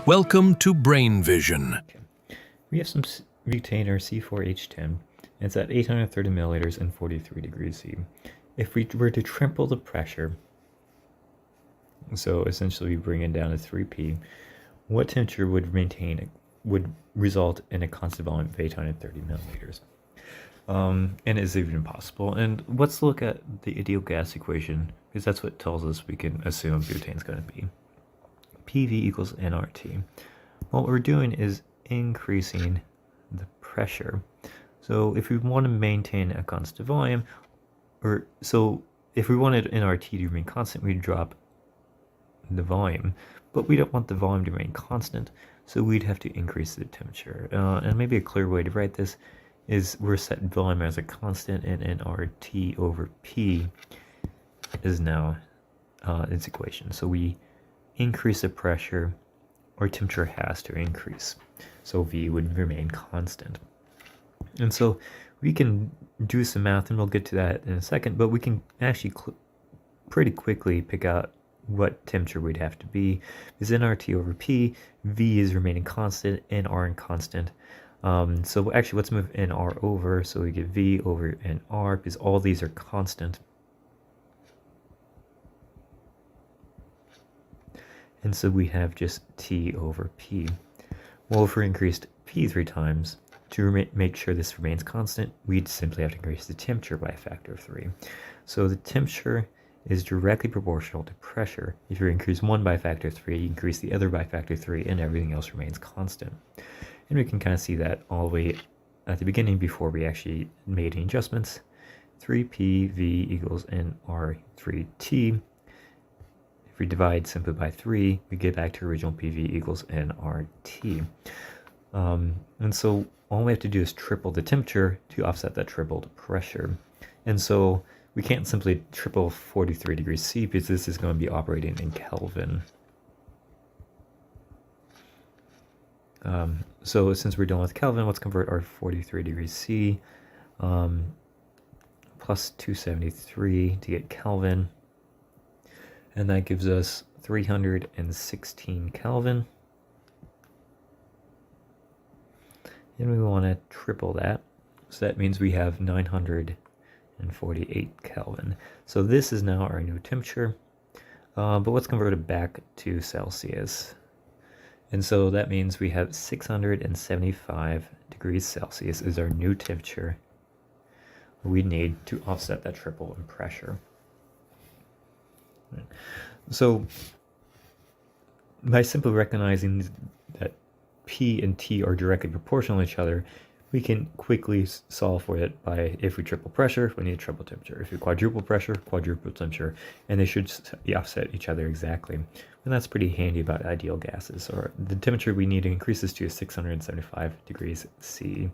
Welcome to Brain Vision. Okay. We have some butane or C4H10, and it's at 830 milliliters and 43 degrees C. If we were to triple the pressure, so essentially we bring it down to 3P, what temperature would result in a constant volume of 830 milliliters? And is it even possible? And let's look at the ideal gas equation, because that's what tells us we can assume butane is going to be. PV equals nRT. What we're doing is increasing the pressure. So if we want to maintain a constant volume, if we wanted nRT to remain constant, we'd drop the volume, but we don't want the volume to remain constant, so we'd have to increase the temperature. And maybe a clear way to write this is we're set volume as a constant, and nRT over P is now its equation. So we increase the pressure, or temperature has to increase, so V would remain constant. And so we can do some math, and we'll get to that in a second, but we can actually pretty quickly pick out what temperature we'd have to be. Is nRT over P, V is remaining constant, nR constant. So actually let's move nR over, so we get V over nR, because all these are constant. And so we have just T over P. Well, if we increased P 3 times, to make sure this remains constant, we'd simply have to increase the temperature by a factor of 3. So the temperature is directly proportional to pressure. If you increase one by a factor of 3, you increase the other by a factor of 3, and everything else remains constant. And we can kind of see that all the way at the beginning before we actually made any adjustments. 3P V equals nR3T. If we divide simply by 3, we get back to original PV equals nRT. And so all we have to do is triple the temperature to offset that tripled pressure. And so we can't simply triple 43 degrees C, because this is going to be operating in Kelvin. So since we're done with Kelvin, let's convert our 43 degrees C plus 273 to get Kelvin. And that gives us 316 Kelvin. And we want to triple that. So that means we have 948 Kelvin. So this is now our new temperature. But let's convert it back to Celsius. And so that means we have 675 degrees Celsius is our new temperature we need to offset that triple in pressure. So by simply recognizing that P and T are directly proportional to each other, we can quickly solve for it by, if we triple pressure, we need triple temperature. If we quadruple pressure, quadruple temperature, and they should offset each other exactly. And that's pretty handy about ideal gases. Or the temperature we need to increase this to is 675 degrees C.